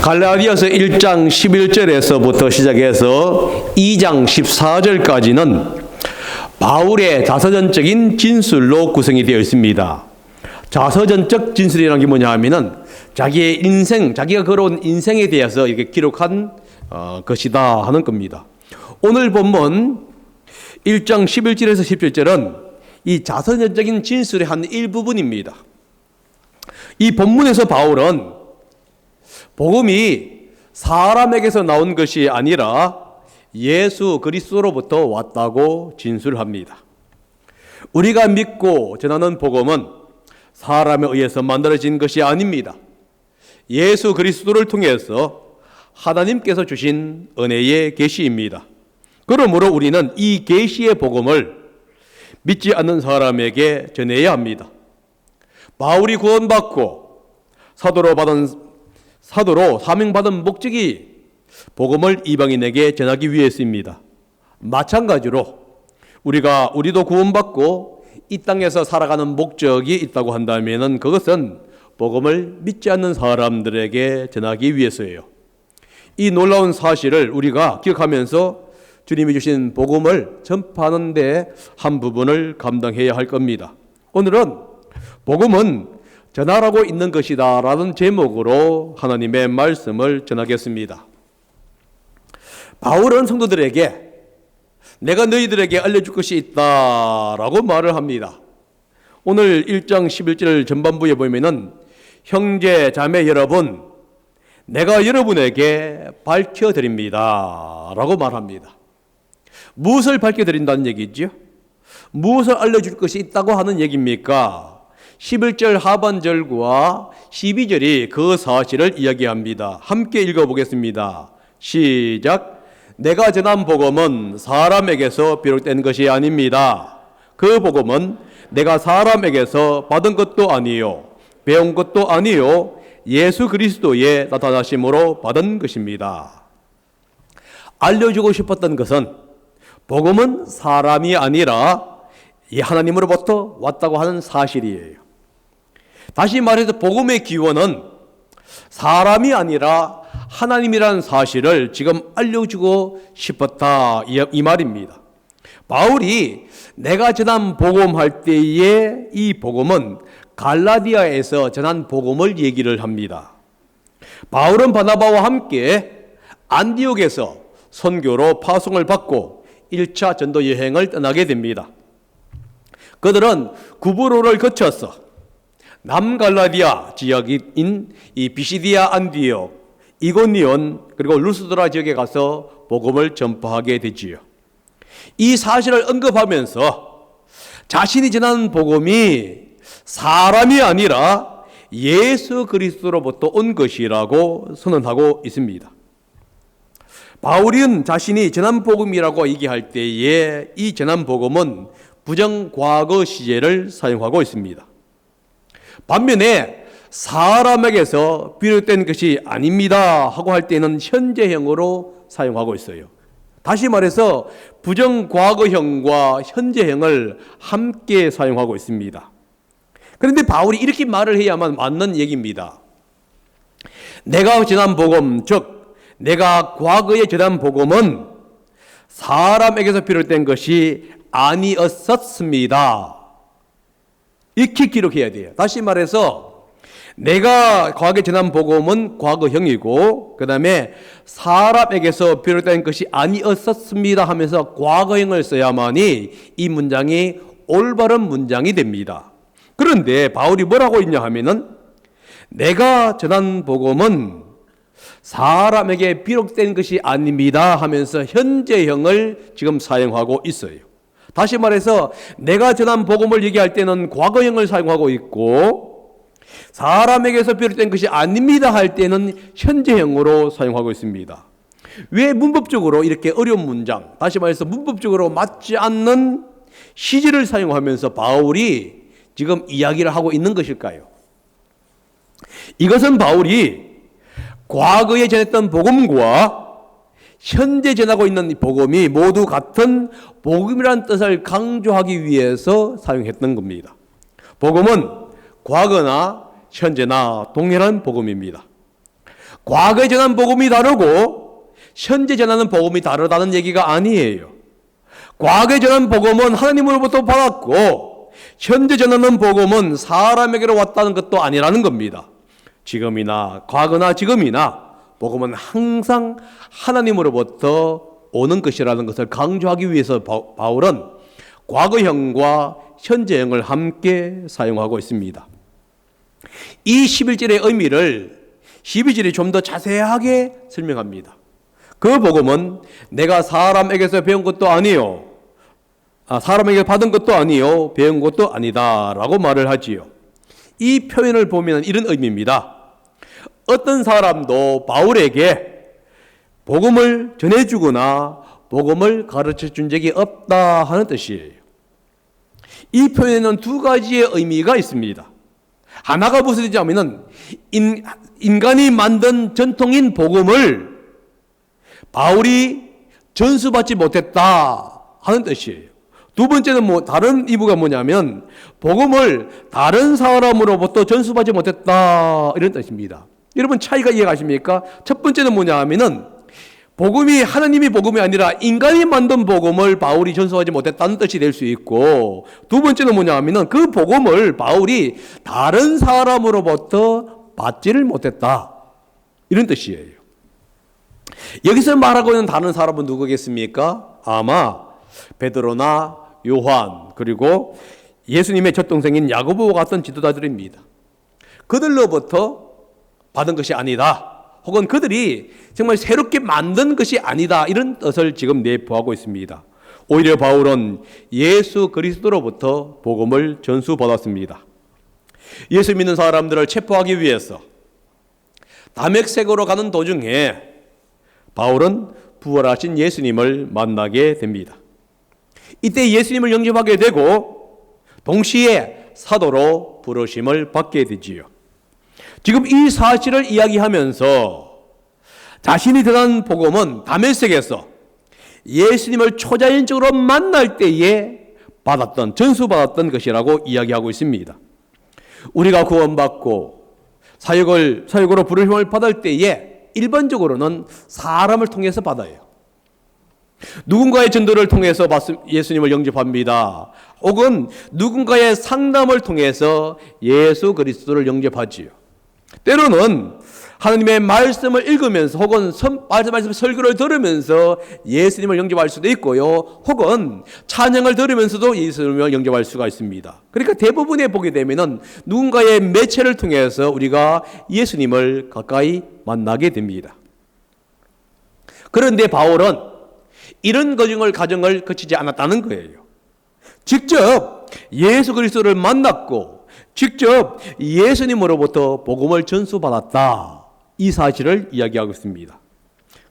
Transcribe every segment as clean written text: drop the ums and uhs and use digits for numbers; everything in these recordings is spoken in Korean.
갈라디아서 1장 11절에서부터 시작해서 2장 14절까지는 바울의 자서전적인 진술로 구성이 되어 있습니다. 자서전적 진술이라는 게 뭐냐 하면은 자기의 인생, 자기가 걸어온 인생에 대해서 이렇게 기록한 것이다 하는 겁니다. 오늘 본문 1장 11절에서 17절은 이 자서전적인 진술의 한 일부분입니다. 이 본문에서 바울은 복음이 사람에게서 나온 것이 아니라 예수 그리스도로부터 왔다고 진술합니다. 우리가 믿고 전하는 복음은 사람에 의해서 만들어진 것이 아닙니다. 예수 그리스도를 통해서 하나님께서 주신 은혜의 계시입니다. 그러므로 우리는 이 계시의 복음을 믿지 않는 사람에게 전해야 합니다. 바울이 구원받고 사도로 사명받은 목적이 복음을 이방인에게 전하기 위해서입니다. 마찬가지로 우리도 구원받고 이 땅에서 살아가는 목적이 있다고 한다면 그것은 복음을 믿지 않는 사람들에게 전하기 위해서예요. 이 놀라운 사실을 우리가 기억하면서 주님이 주신 복음을 전파하는 데 한 부분을 감당해야 할 겁니다. 오늘은 복음은 전하라고 있는 것이다 라는 제목으로 하나님의 말씀을 전하겠습니다. 바울은 성도들에게 내가 너희들에게 알려줄 것이 있다 라고 말을 합니다. 오늘 1장 11절 전반부에 보면은 형제 자매 여러분 내가 여러분에게 밝혀드립니다 라고 말합니다. 무엇을 밝혀드린다는 얘기죠? 무엇을 알려줄 것이 있다고 하는 얘기입니까? 11절 하반절과 12절이 그 사실을 이야기합니다. 함께 읽어보겠습니다. 시작. 내가 전한 복음은 사람에게서 비롯된 것이 아닙니다. 그 복음은 내가 사람에게서 받은 것도 아니요 배운 것도 아니요 예수 그리스도의 나타나심으로 받은 것입니다. 알려주고 싶었던 것은 복음은 사람이 아니라 이 하나님으로부터 왔다고 하는 사실이에요. 다시 말해서 복음의 기원은 사람이 아니라 하나님이라는 사실을 지금 알려주고 싶었다 이 말입니다. 바울이 내가 전한 복음할 때에 이 복음은 갈라디아에서 전한 복음을 얘기를 합니다. 바울은 바나바와 함께 안디옥에서 선교로 파송을 받고 1차 전도 여행을 떠나게 됩니다. 그들은 구브로를 거쳐서 남갈라디아 지역인 이 비시디아 안디옥, 이고니온 그리고 루스드라 지역에 가서 복음을 전파하게 되지요. 이 사실을 언급하면서 자신이 전하는 복음이 사람이 아니라 예수 그리스도로부터 온 것이라고 선언하고 있습니다. 바울은 자신이 전한 복음이라고 얘기할 때에 이 전한 복음은 부정과거 시제를 사용하고 있습니다. 반면에 사람에게서 비롯된 것이 아닙니다 하고 할 때는 현재형으로 사용하고 있어요. 다시 말해서 부정과거형과 현재형을 함께 사용하고 있습니다. 그런데 바울이 이렇게 말을 해야만 맞는 얘기입니다. 내가 전한 복음, 즉 내가 과거에 전한 복음은 사람에게서 비롯된 것이 아니었었습니다. 이렇게 기록해야 돼요. 다시 말해서 내가 과거에 전한 복음은 과거형이고 그 다음에 사람에게서 비롯된 것이 아니었었습니다 하면서 과거형을 써야만이 이 문장이 올바른 문장이 됩니다. 그런데 바울이 뭐라고 있냐 하면은 내가 전한 복음은 사람에게 비록된 것이 아닙니다 하면서 현재형을 지금 사용하고 있어요. 다시 말해서 내가 전한 복음을 얘기할 때는 과거형을 사용하고 있고 사람에게서 비롯된 것이 아닙니다 할 때는 현재형으로 사용하고 있습니다. 왜 문법적으로 이렇게 어려운 문장, 다시 말해서 문법적으로 맞지 않는 시제를 사용하면서 바울이 지금 이야기를 하고 있는 것일까요? 이것은 바울이 과거에 전했던 복음과 현재 전하고 있는 복음이 모두 같은 복음이라는 뜻을 강조하기 위해서 사용했던 겁니다. 복음은 과거나 현재나 동일한 복음입니다. 과거에 전한 복음이 다르고 현재 전하는 복음이 다르다는 얘기가 아니에요. 과거에 전한 복음은 하나님으로부터 받았고 현재 전하는 복음은 사람에게로 왔다는 것도 아니라는 겁니다. 지금이나 과거나 지금이나 복음은 항상 하나님으로부터 오는 것이라는 것을 강조하기 위해서 바울은 과거형과 현재형을 함께 사용하고 있습니다. 이 11절의 의미를 12절이 좀 더 자세하게 설명합니다. 그 복음은 내가 사람에게서 배운 것도 아니요, 사람에게 받은 것도 아니요, 배운 것도 아니다 라고 말을 하지요. 이 표현을 보면 이런 의미입니다. 어떤 사람도 바울에게 복음을 전해주거나 복음을 가르쳐준 적이 없다 하는 뜻이에요. 이 표현에는 두 가지의 의미가 있습니다. 하나가 무슨 뜻이냐면 인간이 만든 전통인 복음을 바울이 전수받지 못했다 하는 뜻이에요. 두 번째는 다른 이유가 뭐냐면 복음을 다른 사람으로부터 전수받지 못했다 이런 뜻입니다. 여러분 차이가 이해가십니까? 첫 번째는 뭐냐 하면은 복음이 하나님이 복음이 아니라 인간이 만든 복음을 바울이 전수하지 못했다는 뜻이 될 수 있고, 두 번째는 뭐냐 하면은 그 복음을 바울이 다른 사람으로부터 받지를 못했다 이런 뜻이에요. 여기서 말하고 있는 다른 사람은 누구겠습니까? 아마 베드로나 요한 그리고 예수님의 젖동생인 야고보와 같은 지도자들입니다. 그들로부터 받은 것이 아니다, 혹은 그들이 정말 새롭게 만든 것이 아니다 이런 뜻을 지금 내포하고 있습니다. 오히려 바울은 예수 그리스도로부터 복음을 전수받았습니다. 예수 믿는 사람들을 체포하기 위해서 다메섹으로 가는 도중에 바울은 부활하신 예수님을 만나게 됩니다. 이때 예수님을 영접하게 되고 동시에 사도로 부르심을 받게 되지요. 지금 이 사실을 이야기하면서 자신이 전한 복음은 다메섹에서 예수님을 초자연적으로 만날 때에 받았던, 전수받았던 것이라고 이야기하고 있습니다. 우리가 구원받고 사역으로 부르심을 받을 때에 일반적으로는 사람을 통해서 받아요. 누군가의 전도를 통해서 예수님을 영접합니다. 혹은 누군가의 상담을 통해서 예수 그리스도를 영접하지요. 때로는 하나님의 말씀을 읽으면서 혹은 말씀 설교를 들으면서 예수님을 영접할 수도 있고요. 혹은 찬양을 들으면서도 예수님을 영접할 수가 있습니다. 그러니까 대부분에 보게 되면은 누군가의 매체를 통해서 우리가 예수님을 가까이 만나게 됩니다. 그런데 바울은 이런 과정을 거치지 않았다는 거예요. 직접 예수 그리스도를 만났고 직접 예수님으로부터 복음을 전수받았다, 이 사실을 이야기하고 있습니다.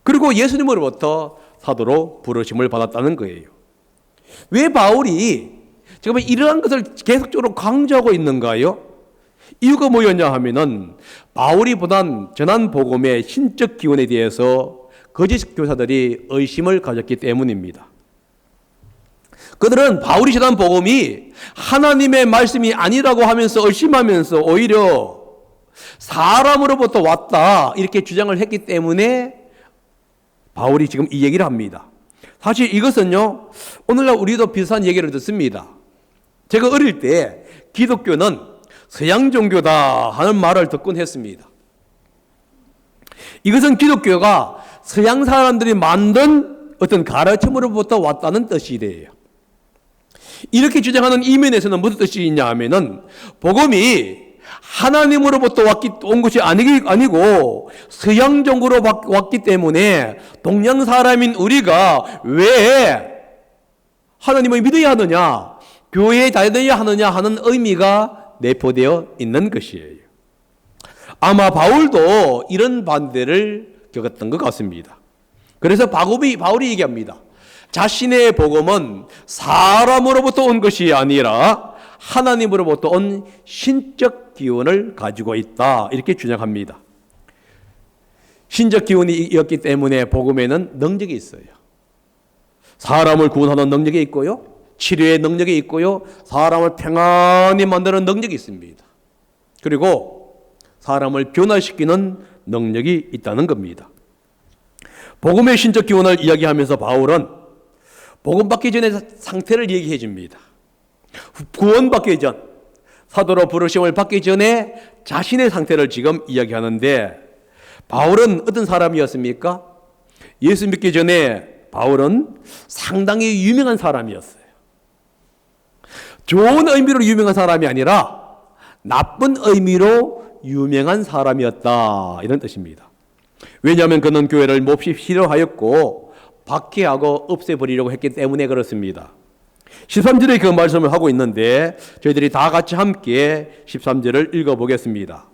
그리고 예수님으로부터 사도로 부르심을 받았다는 거예요. 왜 바울이 지금 이러한 것을 계속적으로 강조하고 있는가요? 이유가 뭐였냐 하면은 바울이 전한 복음의 신적 기원에 대해서 거짓 교사들이 의심을 가졌기 때문입니다. 그들은 바울이 전한 복음이 하나님의 말씀이 아니라고 하면서 의심하면서 오히려 사람으로부터 왔다 이렇게 주장을 했기 때문에 바울이 지금 이 얘기를 합니다. 사실 이것은요, 오늘날 우리도 비슷한 얘기를 듣습니다. 제가 어릴 때 기독교는 서양 종교다 하는 말을 듣곤 했습니다. 이것은 기독교가 서양 사람들이 만든 어떤 가르침으로부터 왔다는 뜻이래요. 이렇게 주장하는 이면에서는 무슨 뜻이 있냐 하면은 복음이 하나님으로부터 온 것이 아니고 서양 종교로 왔기 때문에 동양 사람인 우리가 왜 하나님을 믿어야 하느냐, 교회에 다녀야 하느냐 하는 의미가 내포되어 있는 것이에요. 아마 바울도 이런 반대를 겪었던 것 같습니다. 그래서 바울이 얘기합니다. 자신의 복음은 사람으로부터 온 것이 아니라 하나님으로부터 온 신적 기원을 가지고 있다, 이렇게 주장합니다. 신적 기원이었기 때문에 복음에는 능력이 있어요. 사람을 구원하는 능력이 있고요, 치료의 능력이 있고요, 사람을 평안히 만드는 능력이 있습니다. 그리고 사람을 변화시키는 능력이 있다는 겁니다. 복음의 신적 기원을 이야기하면서 바울은 복음 받기 전의 상태를 얘기해 줍니다. 구원받기 전, 사도로 부르심을 받기 전에 자신의 상태를 지금 이야기하는데, 바울은 어떤 사람이었습니까? 예수 믿기 전에 바울은 상당히 유명한 사람이었어요. 좋은 의미로 유명한 사람이 아니라 나쁜 의미로 유명한 사람이었다, 이런 뜻입니다. 왜냐하면 그는 교회를 몹시 싫어하였고 박해하고 없애버리려고 했기 때문에 그렇습니다. 13절에 그 말씀을 하고 있는데 저희들이 다 같이 함께 13절을 읽어보겠습니다.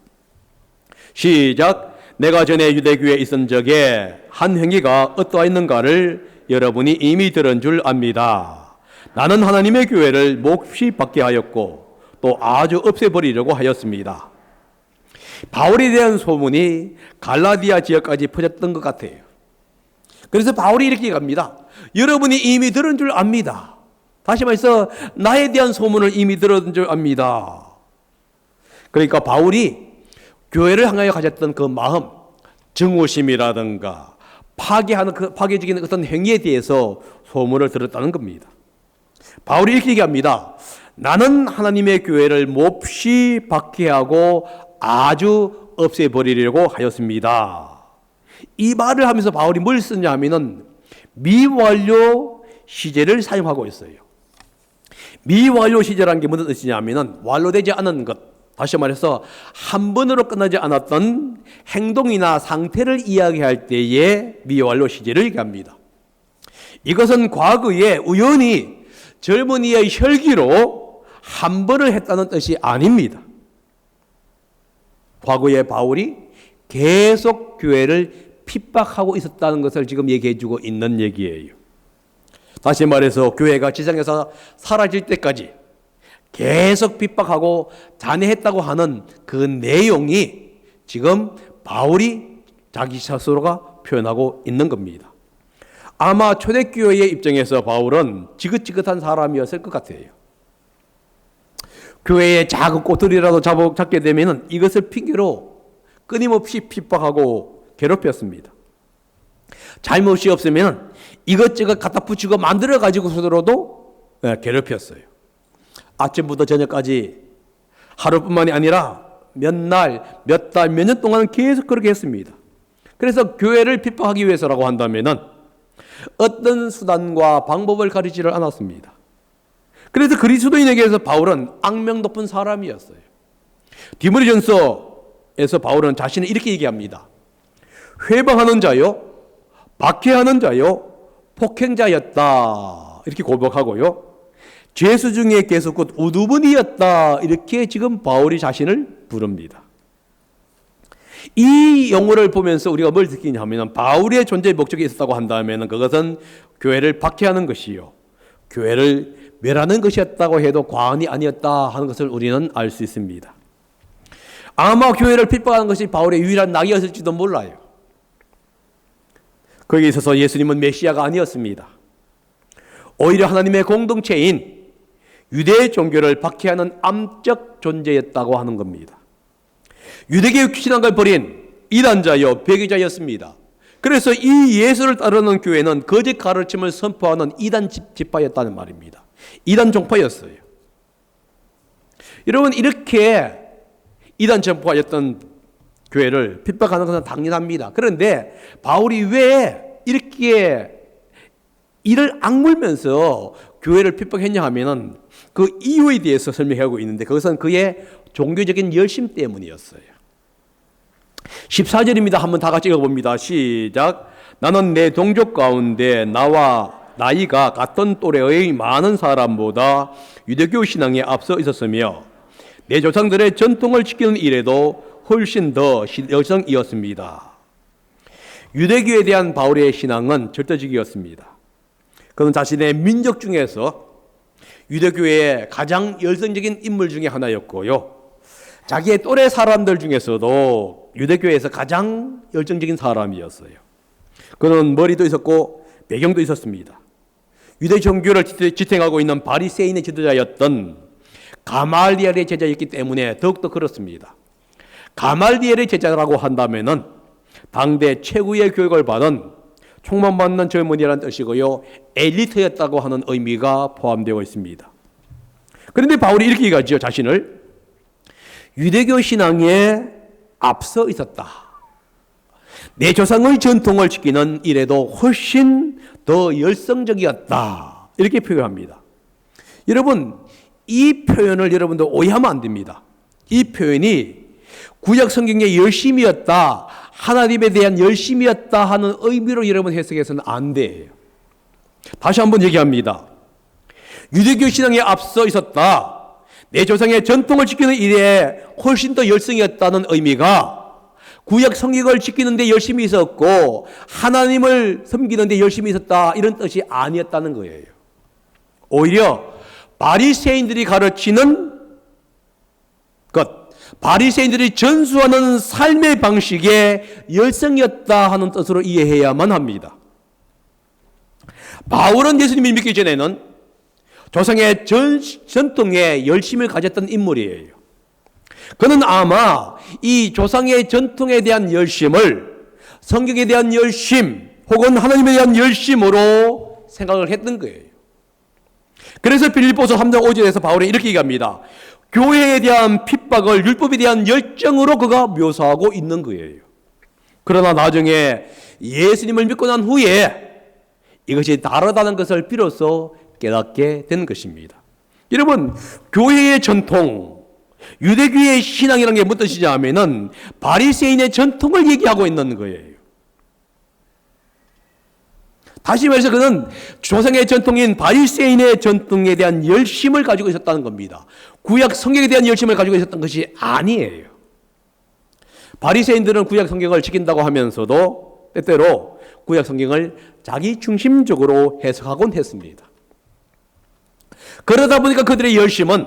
시작. 내가 전에 유대교회에 있은 적에 한 행위가 어떠했는가를 여러분이 이미 들은 줄 압니다. 나는 하나님의 교회를 몹시 박해하였고 또 아주 없애버리려고 하였습니다. 바울에 대한 소문이 갈라디아 지역까지 퍼졌던 것 같아요. 그래서 바울이 이렇게 갑니다. 여러분이 이미 들은 줄 압니다. 다시 말해서 나에 대한 소문을 이미 들은 줄 압니다. 그러니까 바울이 교회를 향하여 가졌던 그 마음, 증오심이라든가 파괴적인 어떤 행위에 대해서 소문을 들었다는 겁니다. 바울이 이렇게 얘기합니다. 나는 하나님의 교회를 몹시 박해하고 아주 없애버리려고 하였습니다. 이 말을 하면서 바울이 뭘 쓰냐 하면은 미완료 시제를 사용하고 있어요. 미완료 시제라는 게 무슨 뜻이냐 하면은 완료되지 않은 것, 다시 말해서 한 번으로 끝나지 않았던 행동이나 상태를 이야기할 때에 미완료 시제를 얘기합니다. 이것은 과거에 우연히 젊은이의 혈기로 한 번을 했다는 뜻이 아닙니다. 과거에 바울이 계속 교회를 핍박하고 있었다는 것을 지금 얘기해 주고 있는 얘기예요. 다시 말해서 교회가 지상에서 사라질 때까지 계속 핍박하고 잔해했다고 하는 그 내용이 지금 바울이 자기 스스로가 표현하고 있는 겁니다. 아마 초대교회의 입장에서 바울은 지긋지긋한 사람이었을 것 같아요. 교회의 작은 꼬투리라도 잡게 되면 이것을 핑계로 끊임없이 핍박하고 괴롭혔습니다. 잘못이 없으면 이것저것 갖다 붙이고 만들어 가지고서도 괴롭혔어요. 아침부터 저녁까지 하루뿐만이 아니라 몇 날, 몇 달, 몇 년 동안 계속 그렇게 했습니다. 그래서 교회를 핍박하기 위해서라고 한다면은 어떤 수단과 방법을 가리지를 않았습니다. 그래서 그리스도인에게서 바울은 악명 높은 사람이었어요. 디모데전서에서 바울은 자신을 이렇게 얘기합니다. 회방하는 자요, 박해하는 자요, 폭행자였다, 이렇게 고백하고요. 죄수 중에 계속 곧 우두머니였다, 이렇게 지금 바울이 자신을 부릅니다. 이 용어를 보면서 우리가 뭘 느끼냐 하면 바울의 존재의 목적이 있었다고 한다면 그것은 교회를 박해하는 것이요, 교회를 멸하는 것이었다고 해도 과언이 아니었다 하는 것을 우리는 알 수 있습니다. 아마 교회를 핍박하는 것이 바울의 유일한 낙이었을지도 몰라요. 거기에 있어서 예수님은 메시아가 아니었습니다. 오히려 하나님의 공동체인 유대 종교를 박해하는 암적 존재였다고 하는 겁니다. 유대교의 신앙을 버린 이단자요, 배교자였습니다. 그래서 이 예수를 따르는 교회는 거짓 가르침을 선포하는 이단 지파였다는 말입니다. 이단 종파였어요. 여러분, 이렇게 이단 종파였던 교회를 핍박하는 것은 당연합니다. 그런데 바울이 왜 이렇게 이를 악물면서 교회를 핍박했냐 하면은 그 이유에 대해서 설명하고 있는데 그것은 그의 종교적인 열심 때문이었어요. 14절입니다. 한번 다 같이 읽어봅니다. 시작. 나는 내 동족 가운데 나와 나이가 같은 또래의 많은 사람보다 유대교 신앙에 앞서 있었으며 내 조상들의 전통을 지키는 일에도 훨씬 더 열성이었습니다. 유대교에 대한 바울의 신앙은 절대적이었습니다. 그는 자신의 민족 중에서 유대교의 가장 열성적인 인물 중에 하나였고요. 자기의 또래 사람들 중에서도 유대교에서 가장 열정적인 사람이었어요. 그는 머리도 있었고 배경도 있었습니다. 유대 종교를 지탱하고 있는 바리새인의 지도자였던 가말리엘의 제자였기 때문에 더욱더 그렇습니다. 가말리엘의 제자라고 한다면은 당대 최고의 교육을 받은 총망받는 젊은이라는 뜻이고요. 엘리트였다고 하는 의미가 포함되어 있습니다. 그런데 바울이 이렇게 얘기하죠. 자신을 유대교 신앙에 앞서 있었다. 내 조상의 전통을 지키는 일에도 훨씬 더 열성적이었다. 이렇게 표현합니다. 여러분, 이 표현을 여러분들 오해하면 안 됩니다. 이 표현이 구약 성경의 열심이었다, 하나님에 대한 열심이었다 하는 의미로 여러분 해석해서는 안 돼요. 다시 한번 얘기합니다. 유대교 신앙에 앞서 있었다. 내 조상의 전통을 지키는 일에 훨씬 더 열성이었다는 의미가 구약 성경을 지키는 데 열심히 있었고 하나님을 섬기는 데 열심히 있었다 이런 뜻이 아니었다는 거예요. 오히려 바리새인들이 가르치는 것, 바리새인들이 전수하는 삶의 방식에 열성이었다 하는 뜻으로 이해해야만 합니다. 바울은 예수님을 믿기 전에는 조상의 전통에 열심을 가졌던 인물이에요. 그는 아마 이 조상의 전통에 대한 열심을 성경에 대한 열심 혹은 하나님에 대한 열심으로 생각을 했던 거예요. 그래서 빌립보서 3장 5절에서 바울이 이렇게 얘기합니다. 교회에 대한 핍박을 율법에 대한 열정으로 그가 묘사하고 있는 거예요. 그러나 나중에 예수님을 믿고 난 후에 이것이 다르다는 것을 비로소 깨닫게 된 것입니다. 여러분, 교회의 전통, 유대교의 신앙이라는 게 무슨 뜻이냐 하면은 바리새인의 전통을 얘기하고 있는 거예요. 다시 말해서 그는 조상의 전통인 바리새인의 전통에 대한 열심을 가지고 있었다는 겁니다. 구약 성경에 대한 열심을 가지고 있었던 것이 아니에요. 바리새인들은 구약 성경을 지킨다고 하면서도 때때로 구약 성경을 자기 중심적으로 해석하곤 했습니다. 그러다 보니까 그들의 열심은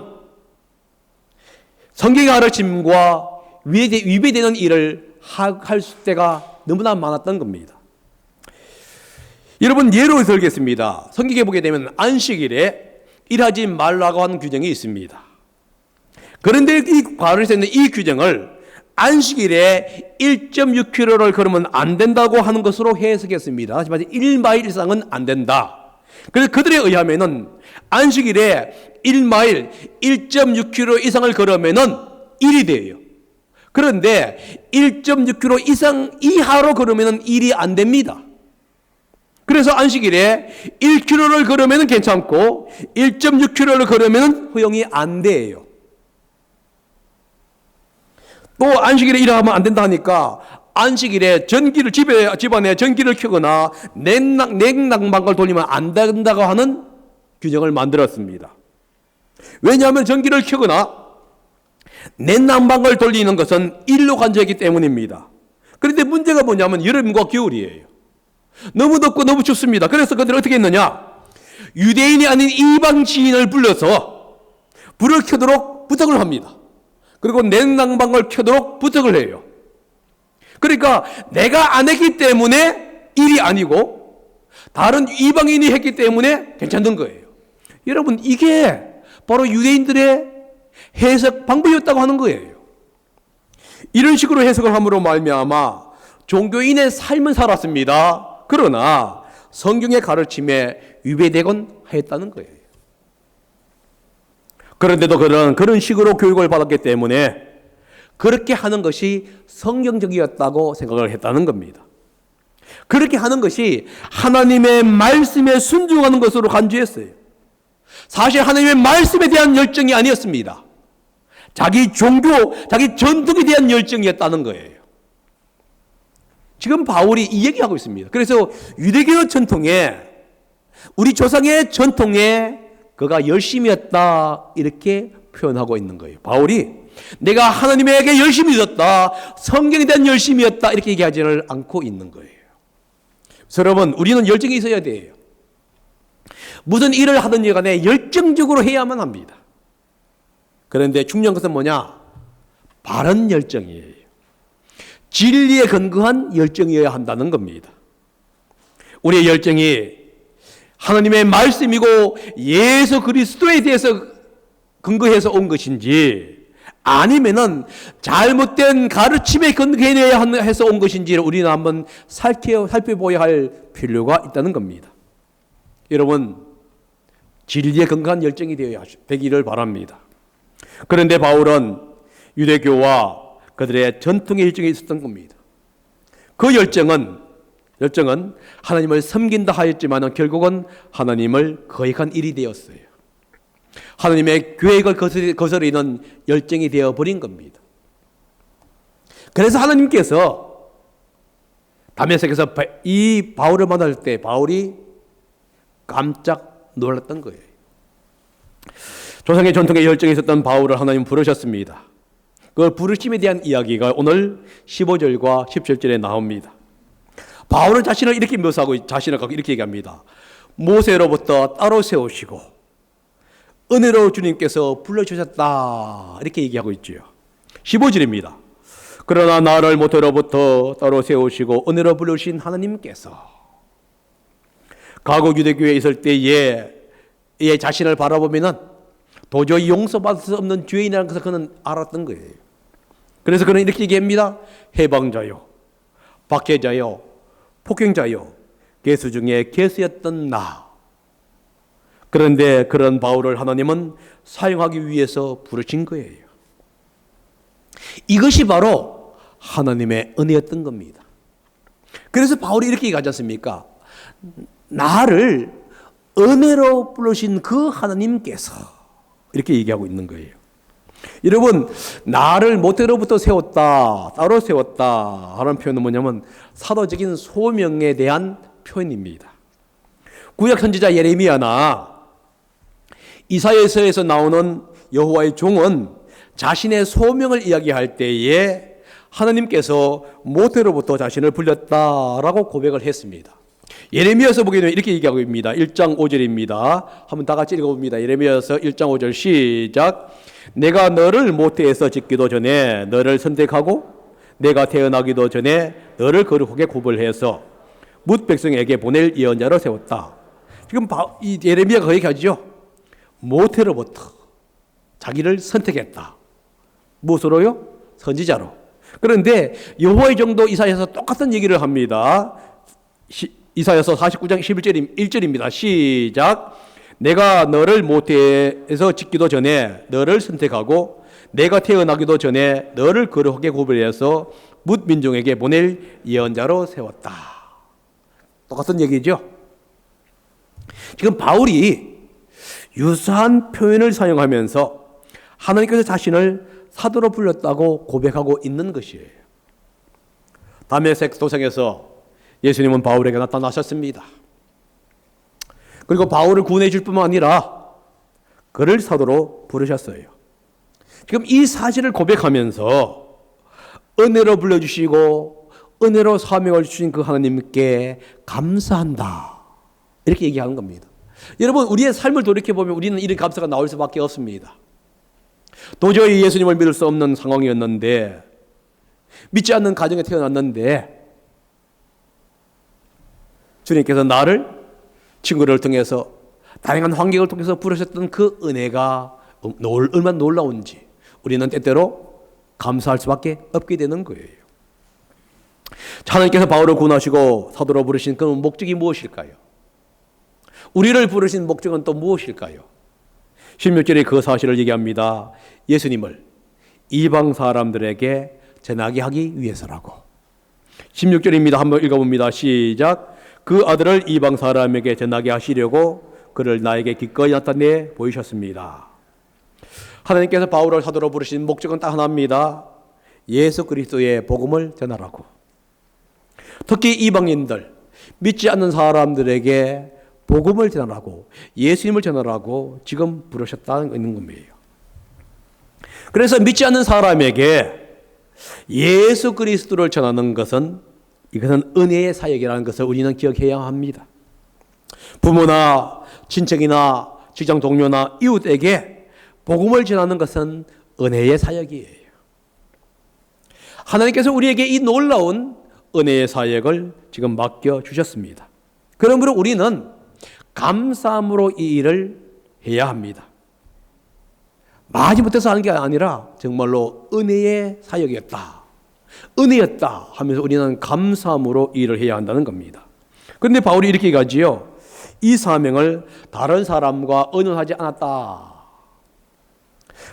성경의 가르침과 위배되는 일을 할 때가 너무나 많았던 겁니다. 여러분, 예로 들겠습니다. 성경에 보게 되면 안식일에 일하지 말라고 하는 규정이 있습니다. 그런데 이 바리새인은 이 규정을 안식일에 1.6km를 걸으면 안 된다고 하는 것으로 해석했습니다. 하지만 1마일 이상은 안 된다. 그래서 그들에 의하면은 안식일에 1마일 1.6km 이상을 걸으면은 1이 돼요. 그런데 1.6km 이상 이하로 걸으면은 1이 안 됩니다. 그래서 안식일에 1km를 걸으면 괜찮고 1.6km를 걸으면 허용이 안 돼요. 또 안식일에 일하면 안 된다 하니까 안식일에 전기를 집안에 전기를 켜거나 냉난방을 돌리면 안 된다고 하는 규정을 만들었습니다. 왜냐하면 전기를 켜거나 냉난방을 돌리는 것은 일로 간주했기 때문입니다. 그런데 문제가 뭐냐면 여름과 겨울이에요. 너무 덥고 너무 춥습니다. 그래서 그들은 어떻게 했느냐? 유대인이 아닌 이방 지인을 불러서 불을 켜도록 부탁을 합니다. 그리고 냉난방을 켜도록 부탁을 해요. 그러니까 내가 안 했기 때문에 일이 아니고 다른 이방인이 했기 때문에 괜찮은 거예요. 여러분, 이게 바로 유대인들의 해석 방법이었다고 하는 거예요. 이런 식으로 해석을 함으로 말미암아 종교인의 삶을 살았습니다. 그러나 성경의 가르침에 위배되곤 하였다는 거예요. 그런데도 그런 식으로 교육을 받았기 때문에 그렇게 하는 것이 성경적이었다고 생각을 했다는 겁니다. 그렇게 하는 것이 하나님의 말씀에 순종하는 것으로 간주했어요. 사실 하나님의 말씀에 대한 열정이 아니었습니다. 자기 종교, 자기 전통에 대한 열정이었다는 거예요. 지금 바울이 이 얘기하고 있습니다. 그래서 유대교 전통에, 우리 조상의 전통에 그가 열심이었다 이렇게 표현하고 있는 거예요. 바울이 내가 하나님에게 열심히 있었다, 성경에 대한 열심이었다 이렇게 얘기하지를 않고 있는 거예요. 그래서 여러분, 우리는 열정이 있어야 돼요. 무슨 일을 하든지 간에 열정적으로 해야만 합니다. 그런데 중요한 것은 뭐냐? 바른 열정이에요. 진리에 근거한 열정이어야 한다는 겁니다. 우리의 열정이 하나님의 말씀이고 예수 그리스도에 대해서 근거해서 온 것인지 아니면은 잘못된 가르침에 근거해야 해서 온 것인지를 우리는 한번 살펴보아야 할 필요가 있다는 겁니다. 여러분, 진리에 근거한 열정이 되기를 바랍니다. 그런데 바울은 유대교와 그들의 전통의 열정이 있었던 겁니다. 그 열정은 하나님을 섬긴다 하였지만 결국은 하나님을 거역한 일이 되었어요. 하나님의 계획을 거스르는 열정이 되어버린 겁니다. 그래서 하나님께서 다메섹에서 이 바울을 만날 때 바울이 깜짝 놀랐던 거예요. 조상의 전통에 열정이 있었던 바울을 하나님 부르셨습니다. 그 부르심에 대한 이야기가 오늘 15절과 17절에 나옵니다. 바울은 자신을 이렇게 묘사하고 자신을 갖고 이렇게 얘기합니다. 모세로부터 따로 세우시고 은혜로 주님께서 불러주셨다, 이렇게 얘기하고 있죠. 15절입니다. 그러나 나를 모태로부터 따로 세우시고 은혜로 부르신 하나님께서, 과거 유대교회에 있을 때에 자신을 바라보면은 도저히 용서받을 수 없는 죄인이라는 것을 그는 알았던 거예요. 그래서 그는 이렇게 얘기합니다. 해방자요, 박해자요, 폭행자요, 괴수 중에 괴수였던 나. 그런데 그런 바울을 하나님은 사용하기 위해서 부르신 거예요. 이것이 바로 하나님의 은혜였던 겁니다. 그래서 바울이 이렇게 얘기하지 않습니까? 나를 은혜로 부르신 그 하나님께서, 이렇게 얘기하고 있는 거예요. 여러분, 나를 모태로부터 세웠다, 따로 세웠다 하는 표현은 뭐냐면 사도적인 소명에 대한 표현입니다. 구약 선지자 예레미야나 이사야서에서 나오는 여호와의 종은 자신의 소명을 이야기할 때에 하나님께서 모태로부터 자신을 불렸다라고 고백을 했습니다. 예레미야서 보게 되면 이렇게 얘기하고 있습니다. 1장 5절입니다. 한번 다 같이 읽어봅니다. 예레미야서 1장 5절 시작. 내가 너를 모태에서 짓기도 전에 너를 선택하고 내가 태어나기도 전에 너를 거룩하게 구별해서 뭇 백성에게 보낼 예언자로 세웠다. 지금 이 예레미야가 그렇게 하죠. 모태로부터 자기를 선택했다. 무엇으로요? 선지자로. 그런데 여호와의 종도 이사야서 똑같은 얘기를 합니다. 이사야서 49장 1절입니다. 시작. 내가 너를 모태에서 짓기도 전에 너를 선택하고 내가 태어나기도 전에 너를 거룩하게 구별해서 뭇 민족에게 보낼 예언자로 세웠다. 똑같은 얘기죠. 지금 바울이 유사한 표현을 사용하면서 하나님께서 자신을 사도로 불렀다고 고백하고 있는 것이에요. 다메섹 도성에서 예수님은 바울에게 나타나셨습니다. 그리고 바울을 구원해 줄 뿐만 아니라 그를 사도로 부르셨어요. 지금 이 사실을 고백하면서 은혜로 불러주시고 은혜로 사명을 주신 그 하나님께 감사한다, 이렇게 얘기하는 겁니다. 여러분, 우리의 삶을 돌이켜보면 우리는 이런 감사가 나올 수밖에 없습니다. 도저히 예수님을 믿을 수 없는 상황이었는데, 믿지 않는 가정에 태어났는데 주님께서 나를 친구를 통해서 다양한 환경을 통해서 부르셨던 그 은혜가 얼마나 놀라운지 우리는 때때로 감사할 수밖에 없게 되는 거예요. 하나님께서 바울을 구원하시고 사도로 부르신 그 목적이 무엇일까요? 우리를 부르신 목적은 또 무엇일까요? 16절에 그 사실을 얘기합니다. 예수님을 이방 사람들에게 전하게 하기 위해서라고. 16절입니다. 한번 읽어봅니다. 시작. 그 아들을 이방 사람에게 전하게 하시려고 그를 나에게 기꺼이 나타내 보이셨습니다. 하나님께서 바울을 사도로 부르신 목적은 딱 하나입니다. 예수 그리스도의 복음을 전하라고. 특히 이방인들, 믿지 않는 사람들에게 복음을 전하라고, 예수님을 전하라고 지금 부르셨다는 겁니다. 그래서 믿지 않는 사람에게 예수 그리스도를 전하는 것은, 이것은 은혜의 사역이라는 것을 우리는 기억해야 합니다. 부모나 친척이나 직장 동료나 이웃에게 복음을 전하는 것은 은혜의 사역이에요. 하나님께서 우리에게 이 놀라운 은혜의 사역을 지금 맡겨주셨습니다. 그러므로 우리는 감사함으로 이 일을 해야 합니다. 마지못해서 하는 게 아니라 정말로 은혜의 사역이었다, 은혜였다 하면서 우리는 감사함으로 일을 해야 한다는 겁니다. 그런데 바울이 이렇게 얘기하지요. 이 사명을 다른 사람과 의논하지 않았다.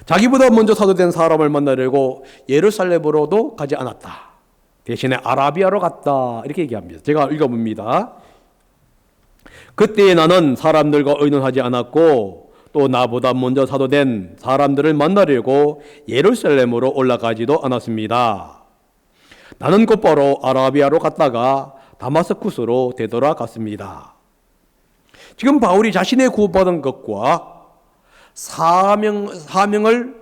자기보다 먼저 사도된 사람을 만나려고 예루살렘으로도 가지 않았다. 대신에 아라비아로 갔다. 이렇게 얘기합니다. 제가 읽어봅니다. 그때 나는 사람들과 의논하지 않았고 또 나보다 먼저 사도된 사람들을 만나려고 예루살렘으로 올라가지도 않았습니다. 나는 곧바로 아라비아로 갔다가 다마스쿠스로 되돌아갔습니다. 지금 바울이 자신의 구원받은 것과 사명을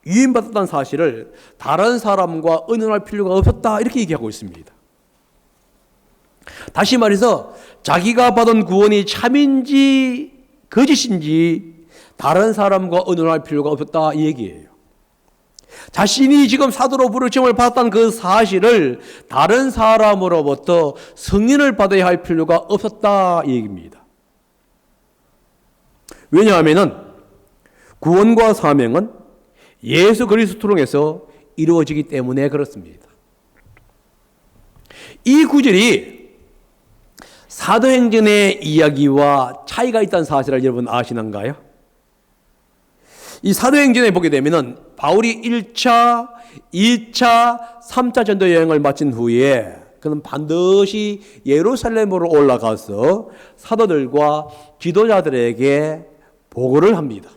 위임받았다는 사실을 다른 사람과 의논할 필요가 없었다, 이렇게 얘기하고 있습니다. 다시 말해서 자기가 받은 구원이 참인지 거짓인지 다른 사람과 의논할 필요가 없었다, 이 얘기예요. 자신이 지금 사도로 부르심을 받았다는 그 사실을 다른 사람으로부터 승인을 받아야 할 필요가 없었다, 이 얘기입니다. 왜냐하면 구원과 사명은 예수 그리스도 통해서 이루어지기 때문에 그렇습니다. 이 구절이 사도행전의 이야기와 차이가 있다는 사실을 여러분 아시는가요? 이 사도행전에 보게 되면 바울이 1차, 2차, 3차 전도 여행을 마친 후에 그는 반드시 예루살렘으로 올라가서 사도들과 지도자들에게 보고를 합니다.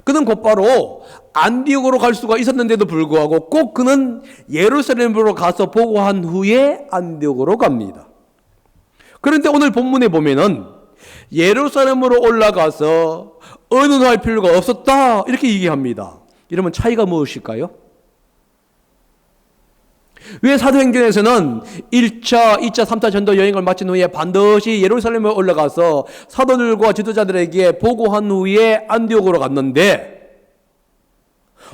그는 곧바로 안디옥으로 갈 수가 있었는데도 불구하고 꼭 그는 예루살렘으로 가서 보고한 후에 안디옥으로 갑니다. 그런데 오늘 본문에 보면은 예루살렘으로 올라가서 의논할 필요가 없었다, 이렇게 얘기합니다. 이러면 차이가 무엇일까요? 왜 사도행전에서는 1차, 2차, 3차 전도 여행을 마친 후에 반드시 예루살렘에 올라가서 사도들과 지도자들에게 보고한 후에 안디옥으로 갔는데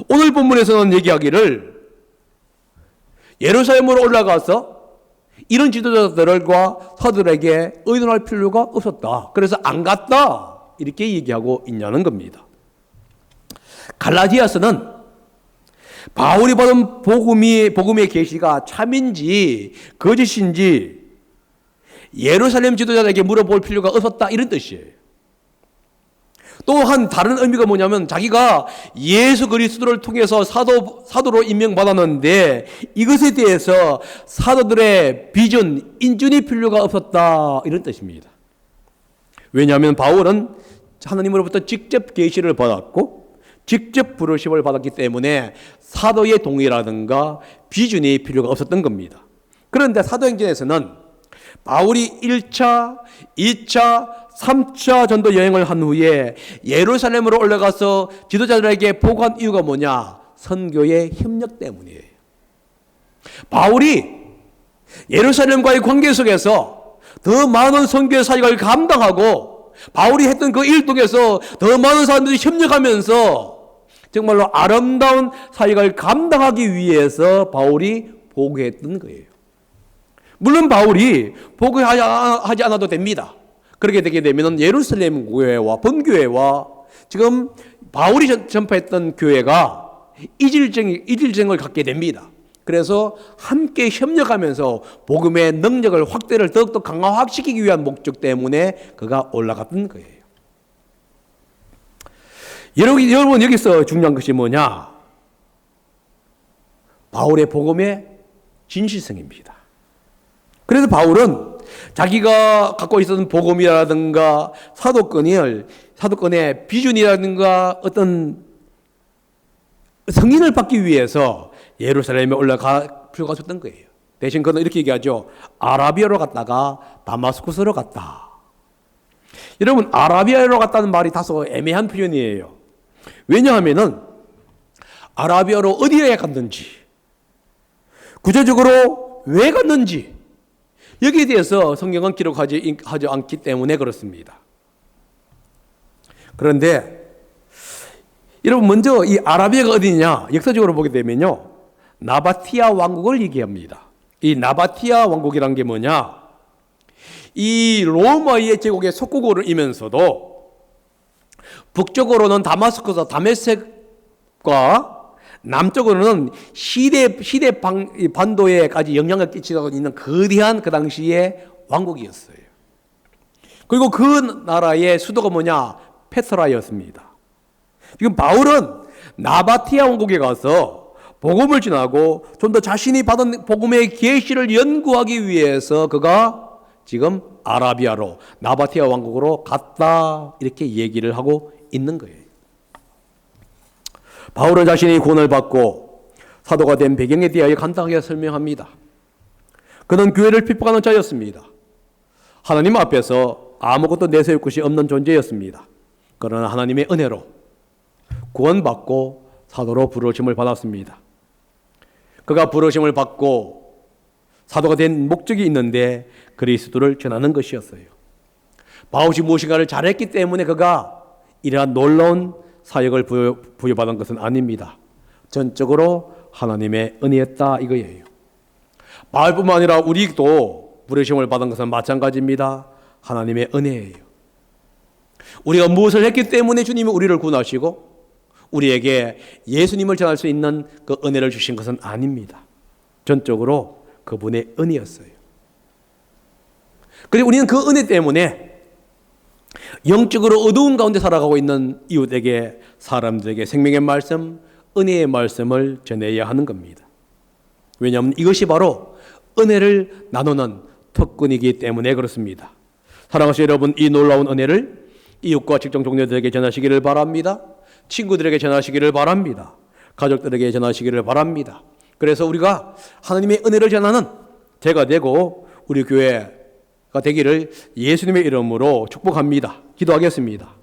오늘 본문에서는 얘기하기를 예루살렘으로 올라가서 이런 지도자들과 사도들에게 의논할 필요가 없었다, 그래서 안 갔다, 이렇게 얘기하고 있냐는 겁니다. 갈라디아서는 바울이 받은 복음의 계시가 참인지 거짓인지 예루살렘 지도자들에게 물어볼 필요가 없었다, 이런 뜻이에요. 또한 다른 의미가 뭐냐면 자기가 예수 그리스도를 통해서 사도로 임명받았는데 이것에 대해서 사도들의 비전, 인준이 필요가 없었다, 이런 뜻입니다. 왜냐하면 바울은 하나님으로부터 직접 계시를 받았고 직접 부르심을 받았기 때문에 사도의 동의라든가 비준이 필요가 없었던 겁니다. 그런데 사도행전에서는 바울이 1차, 2차, 3차 전도 여행을 한 후에 예루살렘으로 올라가서 지도자들에게 보고한 이유가 뭐냐? 선교의 협력 때문이에요. 바울이 예루살렘과의 관계 속에서 더 많은 선교의 사역을 감당하고 바울이 했던 그 일 통해서 더 많은 사람들이 협력하면서 정말로 아름다운 사역을 감당하기 위해서 바울이 보고했던 거예요. 물론 바울이 보고하지 않아도 됩니다. 그렇게 되게 되면 예루살렘 교회와 본교회와 지금 바울이 전파했던 교회가 이질적을 갖게 됩니다. 그래서 함께 협력하면서 복음의 능력을 확대를 더욱더 강화시키기 위한 목적 때문에 그가 올라갔던 거예요. 여러분 여기서 중요한 것이 뭐냐? 바울의 복음의 진실성입니다. 그래서 바울은 자기가 갖고 있었던 복음이라든가 사도권의 비준이라든가 어떤 승인을 받기 위해서 예루살렘에 올라갈 필요가 없었던 거예요. 대신 그는 이렇게 얘기하죠. 아라비아로 갔다가 다마스쿠스로 갔다. 여러분, 아라비아로 갔다는 말이 다소 애매한 표현이에요. 왜냐하면은 아라비아로 어디에 갔는지, 구체적으로 왜 갔는지 여기에 대해서 성경은 기록하지 않기 때문에 그렇습니다. 그런데 여러분, 먼저 이 아라비아가 어디냐 역사적으로 보게 되면요, 나바티아 왕국을 얘기합니다. 이 나바티아 왕국이란 게 뭐냐? 이 로마의 제국의 속국으로 이면서도 북쪽으로는 다마스커스, 다메섹과 남쪽으로는 시대 반도에까지 영향을 끼치고 있는 거대한 그 당시의 왕국이었어요. 그리고 그 나라의 수도가 뭐냐? 페트라였습니다. 지금 바울은 나바티아 왕국에 가서 복음을 전하고 좀 더 자신이 받은 복음의 계시를 연구하기 위해서 그가 지금 아라비아로 나바티아 왕국으로 갔다 이렇게 얘기를 하고 있는 거예요. 바울은 자신이 구원을 받고 사도가 된 배경에 대하여 간단하게 설명합니다. 그는 교회를 핍박하는 자였습니다. 하나님 앞에서 아무것도 내세울 것이 없는 존재였습니다. 그러나 하나님의 은혜로 구원받고 사도로 부르심을 받았습니다. 그가 부르심을 받고 사도가 된 목적이 있는데 그리스도를 전하는 것이었어요. 바울이 무엇인가를 잘했기 때문에 그가 이러한 놀라운 사역을 부여받은 것은 아닙니다. 전적으로 하나님의 은혜였다 이거예요. 바울뿐만 아니라 우리도 부르심을 받은 것은 마찬가지입니다. 하나님의 은혜예요. 우리가 무엇을 했기 때문에 주님이 우리를 구원하시고 우리에게 예수님을 전할 수 있는 그 은혜를 주신 것은 아닙니다. 전적으로 그분의 은혜였어요. 그리고 우리는 그 은혜 때문에 영적으로 어두운 가운데 살아가고 있는 이웃에게, 사람들에게 생명의 말씀, 은혜의 말씀을 전해야 하는 겁니다. 왜냐하면 이것이 바로 은혜를 나누는 특권이기 때문에 그렇습니다. 사랑하시는 여러분, 이 놀라운 은혜를 이웃과 직장 동료들에게 전하시기를 바랍니다. 친구들에게 전하시기를 바랍니다. 가족들에게 전하시기를 바랍니다. 그래서 우리가 하나님의 은혜를 전하는 제가 되고 우리 교회가 되기를 예수님의 이름으로 축복합니다. 기도하겠습니다.